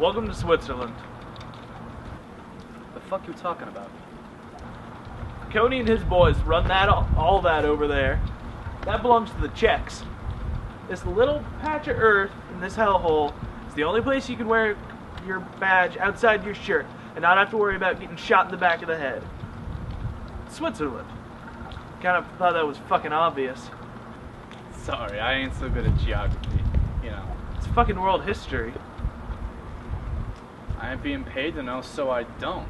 Welcome to Switzerland. The fuck you talking about? Coney and his boys run all that over there. That belongs to the Czechs. This little patch of earth in this hellhole is the only place you can wear your badge outside your shirt and not have to worry about getting shot in the back of the head. Switzerland. Kind of thought that was fucking obvious. Sorry, I ain't so good at geography, you know. It's fucking world history. I ain't being paid to know, so I don't.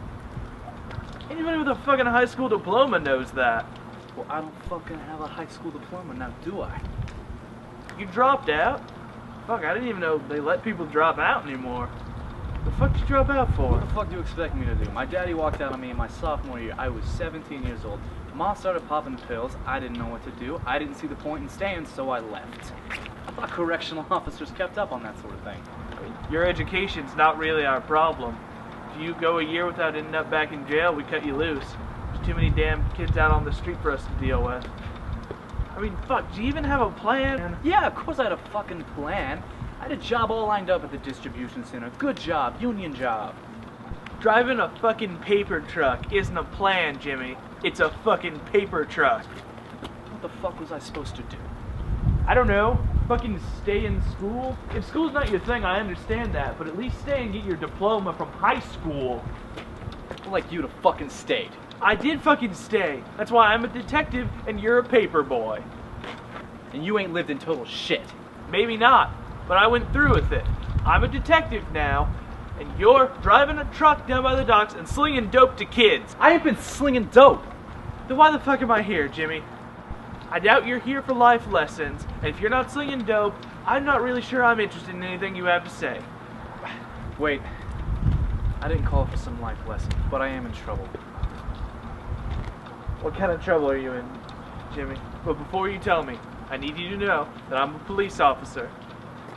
Anybody with a fucking high school diploma knows that. Well, I don't fucking have a high school diploma now, do I? You dropped out? Fuck, I didn't even know they let people drop out anymore. The fuck did you drop out for? What the fuck do you expect me to do? My daddy walked out on me in my sophomore year. I was 17 years old. Mom started popping pills. I didn't know what to do. I didn't see the point in staying, so I left. I thought correctional officers kept up on that sort of thing. Your education's not really our problem. If you go a year without ending up back in jail, we cut you loose. There's too many damn kids out on the street for us to deal with. I mean, fuck, do you even have a plan? Yeah, of course I had a fucking plan. I had a job all lined up at the distribution center. Good job, union job. Driving a fucking paper truck isn't a plan, Jimmy. It's a fucking paper truck. What the fuck was I supposed to do? I don't know. Fucking stay in school? If school's not your thing, I understand that, but at least stay and get your diploma from high school. Like you to fucking stayed. I did fucking stay. That's why I'm a detective and you're a paper boy. And you ain't lived in total shit. Maybe not, but I went through with it. I'm a detective now, and you're driving a truck down by the docks and slinging dope to kids. I ain't been slinging dope. Then why the fuck am I here, Jimmy? I doubt you're here for life lessons, and if you're not slinging dope, I'm not really sure I'm interested in anything you have to say. Wait, I didn't call for some life lessons, but I am in trouble. What kind of trouble are you in, Jimmy? But before you tell me, I need you to know that I'm a police officer,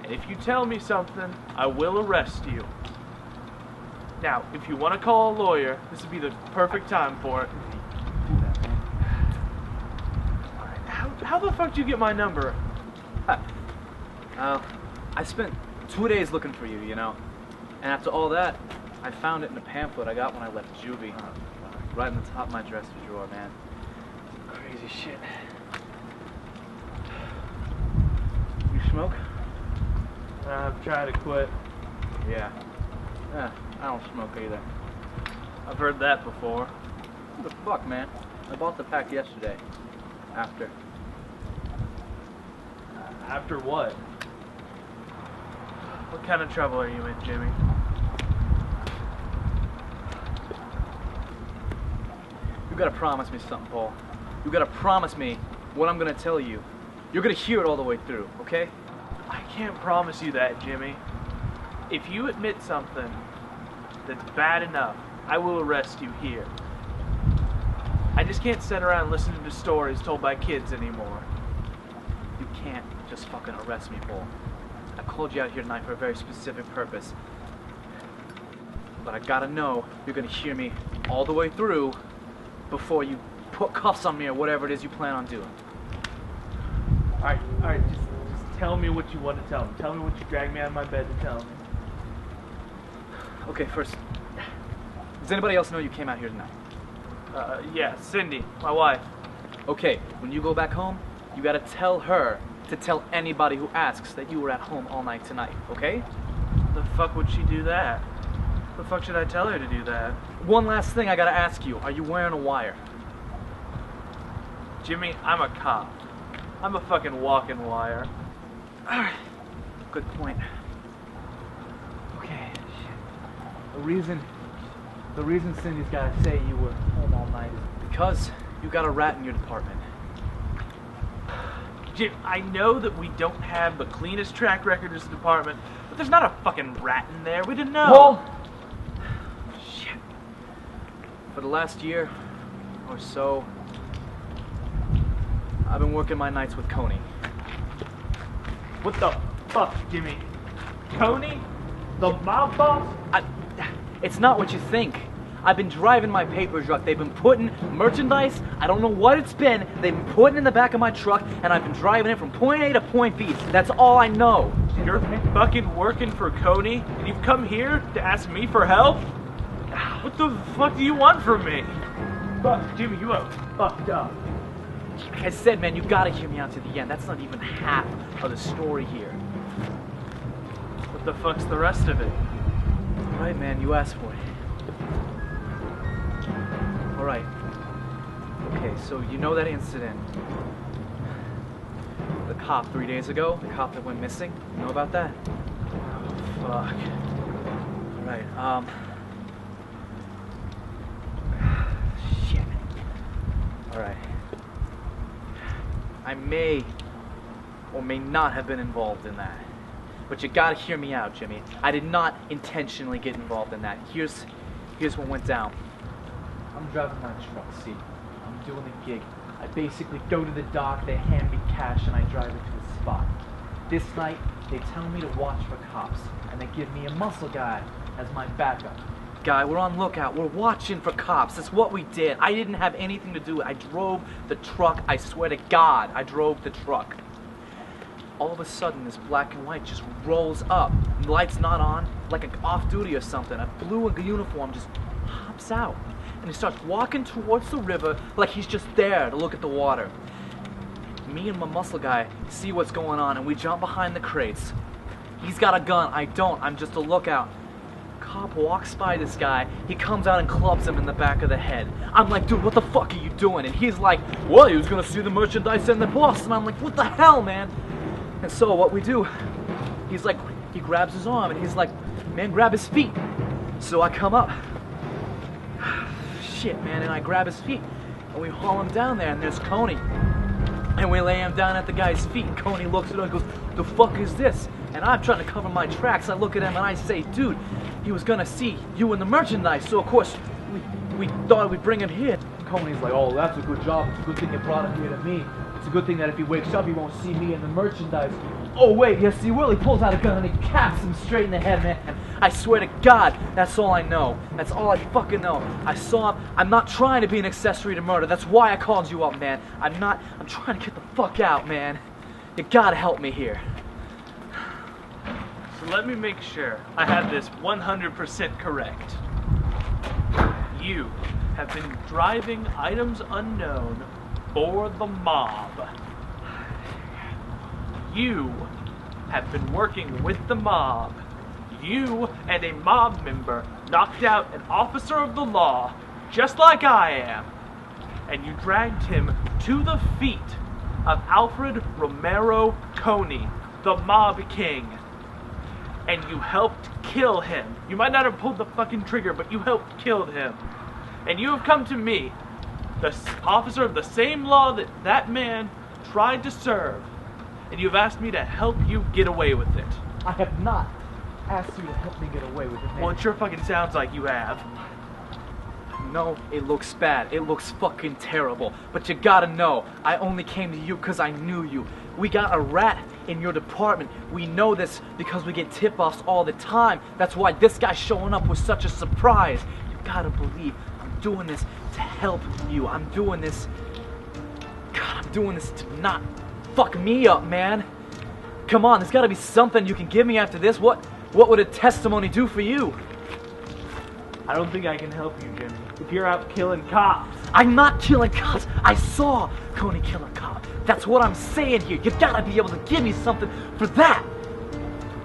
and if you tell me something, I will arrest you. Now, if you want to call a lawyer, this would be the perfect time for it. How the fuck did you get my number? I spent 2 days looking for you, you know. And after all that, I found it in a pamphlet I got when I left juvie. Right in the top of my dresser drawer, man. Crazy shit. You smoke? I've tried to quit. Yeah. I don't smoke either. I've heard that before. What the fuck, man? I bought the pack yesterday. After. After what? What kind of trouble are you in, Jimmy? You gotta promise me something, Paul. You gotta promise me what I'm gonna tell you. You're gonna hear it all the way through, okay? I can't promise you that, Jimmy. If you admit something that's bad enough, I will arrest you here. I just can't sit around listening to stories told by kids anymore. You can't just fucking arrest me, Paul. I called you out here tonight for a very specific purpose. But I gotta know you're gonna hear me all the way through before you put cuffs on me or whatever it is you plan on doing. Alright, just tell me what you want to tell me. Tell me what you dragged me out of my bed to tell me. Okay, first, does anybody else know you came out here tonight? Yeah, Cindy, my wife. Okay, when you go back home, you gotta tell her to tell anybody who asks that you were at home all night tonight, okay? The fuck would she do that? The fuck should I tell her to do that? One last thing I gotta ask you. Are you wearing a wire? Jimmy, I'm a cop. I'm a fucking walking wire. Alright. Good point. Okay, shit. The reason Cindy's gotta say you were home all night is because you got a rat in your department. Jim, I know that we don't have the cleanest track record as a department, but there's not a fucking rat in there. We didn't know. Well, shit. For the last year or so, I've been working my nights with Coney. What the fuck, Jimmy? Coney? The mob boss? It's not what you think. I've been driving my paper truck. They've been putting merchandise, I don't know what it's been, they've been putting in the back of my truck, and I've been driving it from point A to point B. That's all I know. You're fucking working for Coney, and you've come here to ask me for help? What the fuck do you want from me? Fuck, Jimmy, you are fucked up. Like I said, man, you gotta hear me out to the end. That's not even half of the story here. What the fuck's the rest of it? Alright, man, you asked for it. Alright. Okay, so you know that incident. The cop 3 days ago? The cop that went missing? You know about that? Fuck. Alright, shit. Alright. I may or may not have been involved in that. But you gotta hear me out, Jimmy. I did not intentionally get involved in that. Here's what went down. I'm driving my truck, see? I'm doing a gig. I basically go to the dock, they hand me cash, and I drive it to a spot. This night, they tell me to watch for cops, and they give me a muscle guy as my backup. Guy, we're on lookout. We're watching for cops. That's what we did. I didn't have anything to do with it. I drove the truck. I swear to God, I drove the truck. All of a sudden, this black and white just rolls up. The light's not on, like an off-duty or something. A blue uniform just hops out. And he starts walking towards the river like he's just there to look at the water. Me and my muscle guy see what's going on, and we jump behind the crates. He's got a gun. I don't. I'm just a lookout. Cop walks by this guy. He comes out and clubs him in the back of the head. I'm like, dude, what the fuck are you doing? And he's like, well, he was gonna see the merchandise and the boss. And I'm like, what the hell, man? And so what we do, he's like, he grabs his arm and he's like, man, grab his feet. So I come up. Shit, man, and I grab his feet. And we haul him down there, and there's Coney. And we lay him down at the guy's feet. And Coney looks at him and goes, the fuck is this? And I'm trying to cover my tracks. I look at him and I say, dude, he was gonna see you in the merchandise. So of course, we thought we'd bring him here. Coney's like, oh, that's a good job. It's a good thing you brought him here to me. It's a good thing that if he wakes up, he won't see me in the merchandise. Oh, wait, yes, he will. He pulls out a gun and he caps him straight in the head, man. I swear to God, that's all I know. That's all I fucking know. I saw him. I'm not trying to be an accessory to murder. That's why I called you up, man. I'm trying to get the fuck out, man. You gotta help me here. So let me make sure I have this 100% correct. You have been driving items unknown for the mob. You have been working with the mob. You and a mob member knocked out an officer of the law, just like I am. And you dragged him to the feet of Alfred Romero Coney, the mob king. And you helped kill him. You might not have pulled the fucking trigger, but you helped kill him. And you have come to me, the officer of the same law that that man tried to serve. And you've asked me to help you get away with it. I have not asked you to help me get away with it, man. Well, it sure fucking sounds like you have. No, it looks bad. It looks fucking terrible. But you gotta know, I only came to you because I knew you. We got a rat in your department. We know this because we get tip-offs all the time. That's why this guy showing up was such a surprise. You gotta believe I'm doing this to help you. I'm doing this... God, I'm doing this to not fuck me up, man. Come on, there's gotta be something you can give me after this. What would a testimony do for you? I don't think I can help you, Jimmy. If you're out killing cops. I'm not killing cops. I saw Coney kill a cop. That's what I'm saying here. You gotta be able to give me something for that.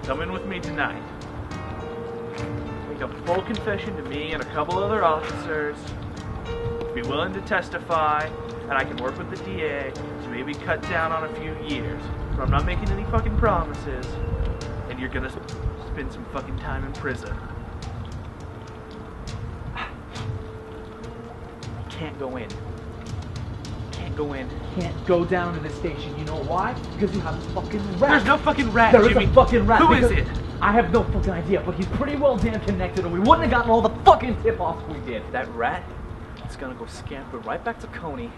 Come in with me tonight. Make a full confession to me and a couple other officers. Be willing to testify, and I can work with the DA to maybe cut down on a few years. But I'm not making any fucking promises, and you're gonna spend some fucking time in prison. Can't go in. Can't go in. Can't go down to the station. You know why? Because you have a fucking rat. There's no fucking rat, There Jimmy. is a fucking rat. Who is it? I have no fucking idea, but he's pretty well damn connected, or we wouldn't have gotten all the fucking tip-offs we did. That rat is gonna go scamper right back to Coney.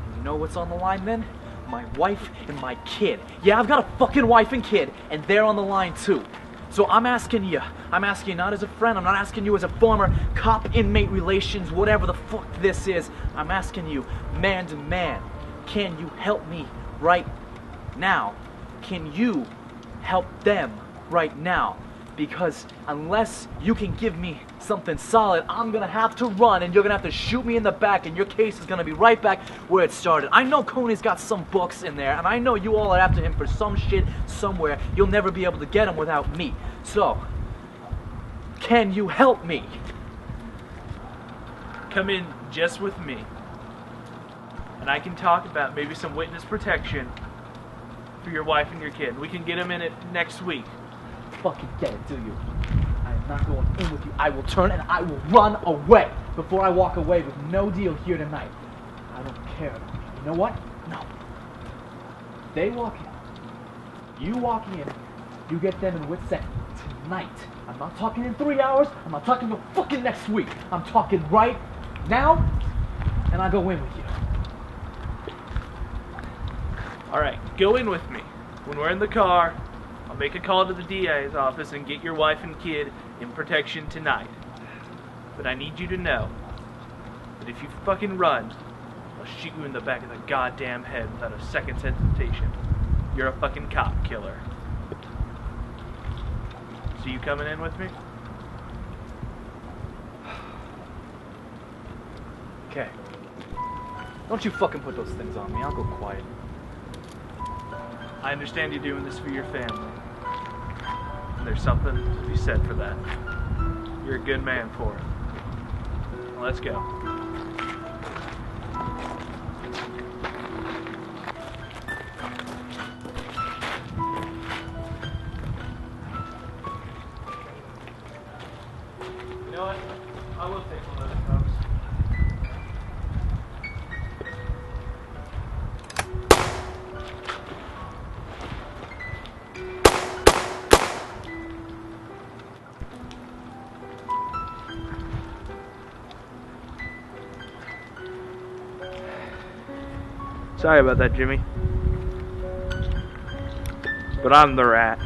And you know what's on the line then? My wife and my kid. Yeah, I've got a fucking wife and kid, and they're on the line too. So I'm asking you not as a friend, I'm not asking you as a former cop-inmate relations, whatever the fuck this is. I'm asking you, man to man, can you help me right now? Can you help them right now? Because unless you can give me something solid, I'm gonna have to run and you're gonna have to shoot me in the back and your case is gonna be right back where it started. I know Coney's got some books in there and I know you all are after him for some shit somewhere. You'll never be able to get him without me. So, can you help me? Come in just with me. And I can talk about maybe some witness protection for your wife and your kid. We can get them in it next week. Fucking get it, do you? I am not going in with you. I will turn and I will run away before I walk away with no deal here tonight. I don't care. You know what? No. They walk in. You walk in. You get them in what's that? Tonight. I'm not talking in 3 hours. I'm not talking about fucking next week. I'm talking right now, and I go in with you. Alright, go in with me. When we're in the car, I'll make a call to the DA's office and get your wife and kid in protection tonight. But I need you to know that if you fucking run, I'll shoot you in the back of the goddamn head without a second's hesitation. You're a fucking cop killer. So you coming in with me? Okay. Don't you fucking put those things on me. I'll go quiet. I understand you're doing this for your family. And there's something to be said for that. You're a good man for it. Now let's go. You know what? I will take one of those cups. Sorry about that, Jimmy. But I'm the rat.